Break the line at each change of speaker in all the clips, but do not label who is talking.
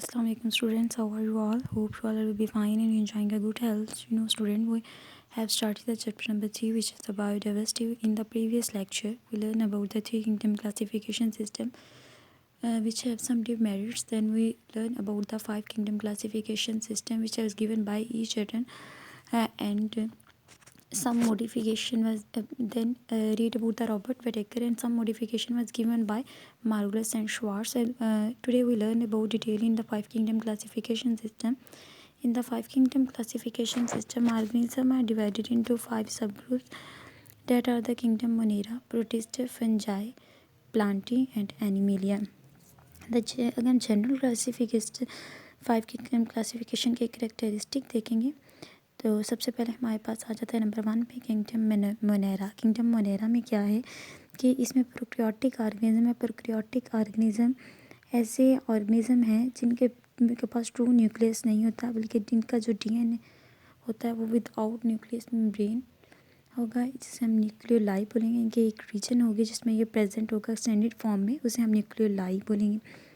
Assalamu alaikum students, how are you all? Hope you all will be fine and enjoying a good health. Student, we have started the chapter number 3, which is the biodiversity. In the previous lecture, we learned about the three kingdom classification system, which have some demerits. Then we learn about the five kingdom classification system, which was given by each other, and some modification was then read about the Robert Whittaker, and some modification was given by Margulis and Schwartz. Today we learn about detailing the five kingdom classification system. In the five kingdom classification system, organisms are divided into five subgroups that are the kingdom Monera, Protista, Fungi, Plantae and Animalia. अगर general classification five kingdom classification के characteristic देखेंगे तो सबसे पहले हमारे पास आ जाता है number 1 पे किंगडम मोनेरा। किंगडम मोनेरा में क्या है कि इसमें प्रोक्रियोटिक ऑर्गेनिज्म है। प्रोक्रियोटिक ऑर्गेनिज्म ऐसे ऑर्गेनिज्म हैं जिनके पास ट्रू न्यूक्लियस नहीं होता, बल्कि जिनका जो डीएनए होता है वो विदाउट न्यूक्लियस मेम्ब्रेन होगा, जिसे हम न्यूक्लियोलाई बोलेंगे। इनके एक रीजन होगी जिसमें ये प्रेजेंट होगा एक्सटेंडेड फॉर्म में, उसे हम न्यूक्लियोलाई बोलेंगे।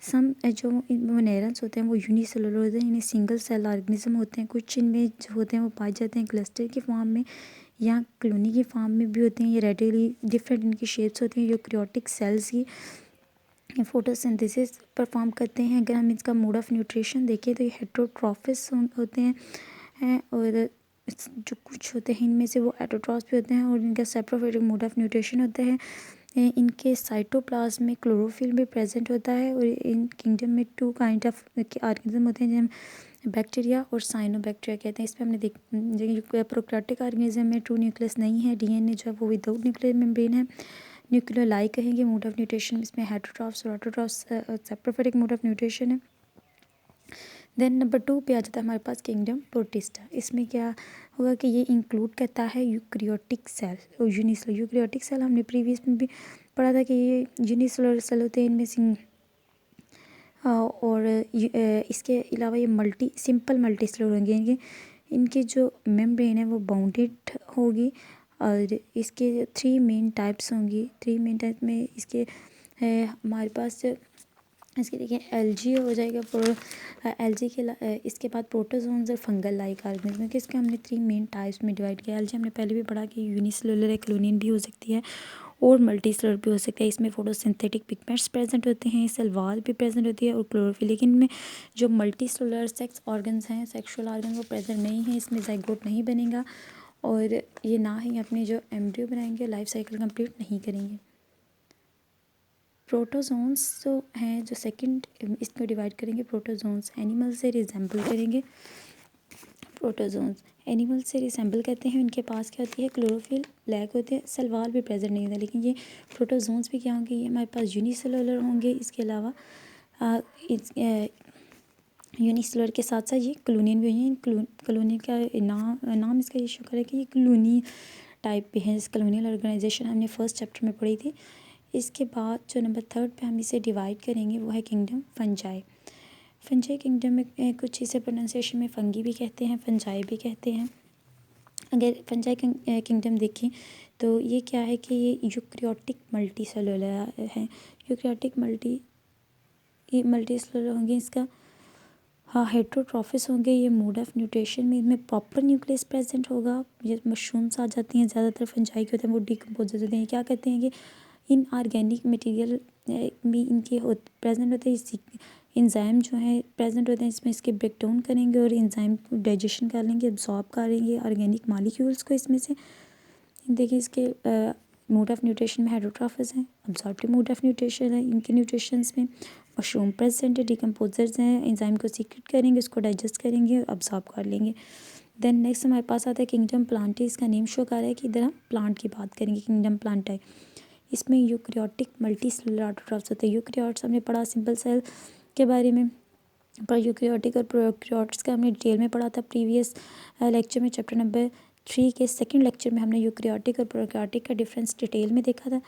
सम जो मोनेरल्स होते हैं वो यूनिसेलुलर होते हैं, यानी सिंगल सेल ऑर्गेनिज्म होते हैं। कुछ इनमें जो होते हैं वो पाए जाते हैं क्लस्टर की फॉर्म में या कॉलोनी की फॉर्म में भी होते हैं। ये रेडियली डिफरेंट इनकी शेप्स होती हैं। यूकैरियोटिक सेल्स की फोटोसिंथेसिस परफॉर्म करते हैं। अगर हम इसका मोड ऑफ न्यूट्रिशन देखें तो ये हेटरोट्रॉफिस होते हैं और जो कुछ होते हैं इनमें से वो एटोट्रॉफ्स भी होते हैं और इनका सेप्रोफाइटिक मोड ऑफ न्यूट्रिशन होता है। इनके साइटोप्लाज्म में क्लोरोफिल भी प्रेजेंट होता है। और इन किंगडम में टू काइंड ऑफ ऑर्गेनिज्म होते हैं जिन्हें बैक्टीरिया और साइनोबैक्टीरिया कहते हैं। इस पर हमने देखा प्रोक्राटिक ऑर्गेनिज्म में ट्रू न्यूक्लियस नहीं है, डीएनए जो है वो विदाउट न्यूक्लियर मेम्ब्रेन है। न्यूक्लियोलाई कहेंगे। मोड ऑफ न्यूट्रिशन इसमें हेटरोट्रॉफ्स और autotrophs saprophytic mode of nutrition है। देन नंबर 2 पे आ जाता है हमारे पास किंगडम प्रोटिस्टा। इसमें क्या होगा कि ये इंक्लूड करता है यूकैरियोटिक सेल और यूनिसेलुलर। यूकैरियोटिक सेल हमने प्रीवियस में भी पढ़ा था कि ये यूनिसेलुलर सेल होते हैं इनमें से, और इसके अलावा ये सिंपल मल्टीसेलुलर होंगे। इनकी जो मेम्ब्रेन है वो बाउंडेड होगी और इसके 3 मेन टाइप्स होंगी। 3 मेन टाइप में इसके हमारे पास इसके देखिए एलजी हो जाएगा। एलजी के इसके बाद प्रोटोजोन्स और फंगल लाइक ऑर्गेनिज्म के इसके हमने 3 मेन टाइप्स में डिवाइड किया। एलजी हमने पहले भी पढ़ा कि यूनिसेलुलर है, कॉलोनियल भी हो सकती है और मल्टीसेलुलर भी हो सकता है। इसमें फोटोसिंथेटिक पिगमेंट्स प्रेजेंट होते हैं, सेल वॉल भी प्रेजेंट होती है और क्लोरोफिल। लेकिन इनमें जो मल्टीसेलुलर सेक्स ऑर्गन्स हैं, सेक्सुअल ऑर्गन, वो प्रेजेंट नहीं है। इसमें जाइगोट नहीं बनेगा और ये ना ही अपने जो एम्ब्रियो बनाएंगे, लाइफ साइकिल कंप्लीट नहीं करेंगे। प्रोटोजोन्स जो हैं जो सेकंड इसको डिवाइड करेंगे। प्रोटोजोन्स एनिमल से रिजेंबल करेंगे। प्रोटोजोन्स एनिमल से रिसेंबल करते हैं। उनके पास क्या होती है, क्लोरोफिल लैक होते हैं, सेल वॉल भी प्रेजेंट नहीं होता। लेकिन ये प्रोटोजोन्स भी क्या होंगे, ये हमारे पास यूनिसेलुलर होंगे। इसके अलावा यूनिसेलुलर के साथ साथ ये कॉलोनियल भी होंगे। कॉलोनियल का नाम इसका ये शुक्र है कि ये कॉलोनी टाइप पे है। कॉलोनियल ऑर्गेनाइजेशन हमने फर्स्ट चैप्टर में पढ़ी थी। इसके बाद जो नंबर 3 पे हम इसे डिवाइड करेंगे वो है किंगडम फंजाई। फंजाई किंगडम में कुछ इसे प्रोनाउंसिएशन में फंगी भी कहते हैं, फंजाई भी कहते हैं। अगर फंजाई किंगडम देखें तो ये क्या है कि ये यूकैरियोटिक मल्टीसेलुलर है। यूकैरियोटिक मल्टीसेलुलर होंगे। इसका हेटरोट्रॉफिस होंगे। ये मोड ऑफ न्यूट्रिशन में इनमें प्रॉपर न्यूक्लियस प्रेजेंट होगा। ये मशरूम्स आ जाती हैं, ज़्यादातर फंजाई के होते हैं, वो डिकम्पोजर्स होते हैं। क्या कहते हैं कि इनऑर्गेनिक मटेरियल भी इनके प्रेजेंट होते हैं। इंजाइम जो है प्रेजेंट होते हैं, इसमें इसके ब्रेक डाउन करेंगे और इंजाइम को डाइजेशन कर लेंगे, एब्जॉर्ब करेंगे ऑर्गेनिक मॉलिक्यूल्स को। इसमें से देखिए इसके मोड ऑफ न्यूट्रिशन में हेटरोट्रॉफिस हैं, अब्जॉर्प्टिव मोड ऑफ न्यूट्रिशन है। इनके न्यूट्रिशंस में मशरूम प्रेजेंट है, डिकम्पोजर्स हैं, इंजाइम को सीक्रेट करेंगे, उसको डाइजेस्ट करेंगे और अब्जॉर्ब कर लेंगे। देन नेक्स्ट हमारे पास आता है किंगडम प्लांटी। इसका नेम शो कर रहा है कि इधर हम प्लांट की बात करेंगे, किंगडम प्लांटाई। इसमें यूकैरियोटिक मल्टीसेलुलर ऑटोट्रॉफ्स होते हैं। यूकैरियोट्स हमने पढ़ा सिंपल सेल के बारे में, पर यूकैरियोटिक और प्रोकैरियोट्स का हमने डिटेल में पढ़ा था प्रीवियस लेक्चर में। चैप्टर नंबर 3 के सेकंड लेक्चर में हमने यूकैरियोटिक और प्रोकैरियोटिक का डिफरेंस डिटेल में देखा था।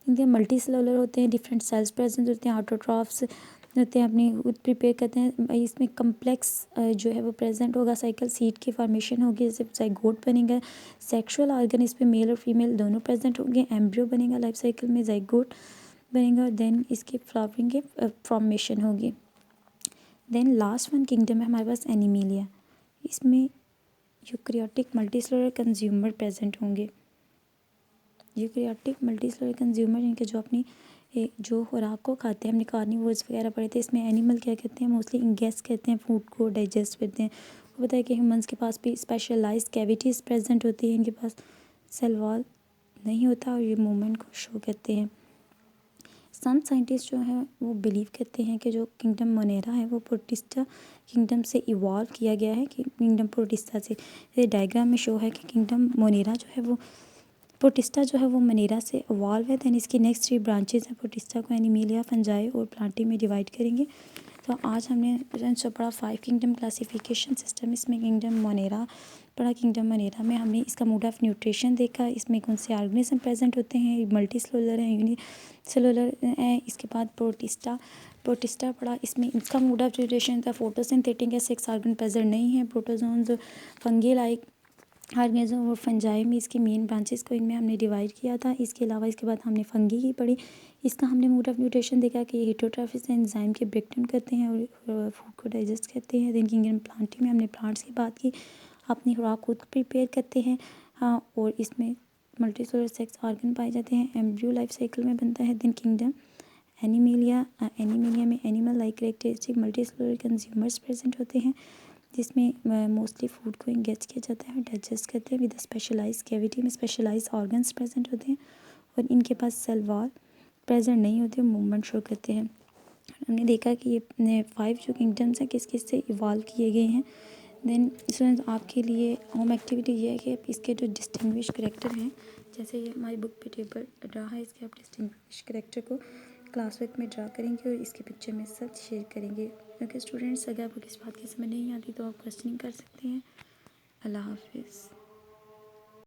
इनके मल्टीसेलुलर होते हैं, डिफरेंट सेल्स प्रेजेंट होते हैं, ऑटोट्रॉफ्स होते हैं, अपनी खुद प्रिपेयर करते हैं। इसमें कम्प्लेक्स जो है वो प्रेजेंट होगा, साइकिल सीड की फॉर्मेशन होगी, जैसे जाइगोट बनेगा। सेक्सुअल ऑर्गन इसमें मेल और फीमेल दोनों प्रेजेंट होंगे। एम्ब्रियो बनेगा लाइफ साइकिल में, जाइगोट बनेगा और देन इसकी फ्लावरिंग की फॉर्मेशन होगी। देन लास्ट वन किंगडम है हमारे पास एनिमेलिया, इसमें यूकैरियोटिक मल्टीसेलुलर कंज्यूमर प्रेजेंट होंगे। यूकैरियोटिक मल्टीसेलुलर कंज्यूमर इनके जो अपनी जो खुराक को खाते हैं, हमने कार्निवोर्स वगैरह पढ़े थे, इसमें एनिमल क्या कहते हैं, मोस्टली इंगेस्ट कहते हैं, फूड को डाइजेस्ट करते हैं। वो पता है कि ह्यूमंस के पास भी स्पेशलाइज्ड कैविटीज़ प्रेजेंट होती है, इनके पास सेल वॉल नहीं होता और ये मूवमेंट को शो करते हैं। सम साइंटिस्ट जो हैं वो बिलीव करते हैं कि जो किंगडम मोनेरा है वो प्रोटिस्टा किंगडम से इवॉल्व किया गया है, कि किंगडम प्रोटिस्टा से। ये डायग्राम में शो है कि किंगडम मोनेरा जो है वो प्रोटिस्टा जो है वो मोनेरा से इवॉल्व है। दैन इसकी नेक्स्ट 3 ब्रांचेज हैं, प्रोटिस्टा को एनिमेलिया, फंजाई और प्लांटी में डिवाइड करेंगे। तो आज हमने जो पढ़ा 5 किंगडम क्लासिफिकेशन सिस्टम, इसमें किंगडम मोनेरा पढ़ा। किंगडम मोनेरा में हमने इसका मोड ऑफ न्यूट्रिशन देखा, इसमें कौन से ऑर्गेनिज्म प्रेजेंट होते हैं, मल्टी सेलुलर हैं, यूनिसेलुलर हैं। इसके बाद प्रोटिस्टा पढ़ा, इसमें इसका मोड ऑफ न्यूट्रिशन था फोटोसिंथेटिक है, 6 ऑर्गन प्रेजेंट नहीं है, प्रोटोजोन्स, फंगी लाइक ऑर्गेनिज्म और फंजाई में इसकी मेन ब्रांचेस को इनमें हमने डिवाइड किया था। इसके अलावा इसके बाद हमने फंगी की पढ़ी, इसका हमने मोड ऑफ न्यूट्रिशन देखा कि ये हेटरोट्रॉफिस एंजाइम के ब्रेकडाउन करते हैं और फूड को डाइजेस्ट करते हैं। दिन किंगडम प्लांटी में हमने प्लांट्स की बात की, अपनी खुराक खुद प्रिपेयर करते हैं। हाँ, और इसमें मल्टीसेलुलर सेक्स ऑर्गन पाए जाते हैं, एम्ब्रियो लाइफ साइकिल में बनता है। दिन किंगडम एनिमेलिया में animal like characteristic multicellular consumers present होते हैं, जिसमें मोस्टली फूड को इंगेज किया जाता है और डाइजेस्ट करते हैं। विद स्पेशलाइज कैविटी में स्पेशलाइज ऑर्गन्स प्रेजेंट होते हैं और इनके पास सेल वॉल प्रेजेंट नहीं होते, मूवमेंट शो करते हैं। हमने देखा कि ये 5 जो किंगडम्स हैं किस किस से इवॉल्व किए गए हैं। देन स्टूडेंट्स आपके लिए होम एक्टिविटी ये है कि इसके जो डिस्टिंग्विश करैक्टर हैं, जैसे ये हमारी बुक पे टेबल ड्रा है, इसके आप डिस्टिंग्विश करैक्टर को क्लास वर्क में ड्रा करेंगे और इसके पिक्चर में साथ शेयर करेंगे। क्योंकि स्टूडेंट्स अगर आपको किस बात की समझ नहीं आती तो आप क्वेश्चनिंग कर सकते हैं। अल्लाह हाफिज़।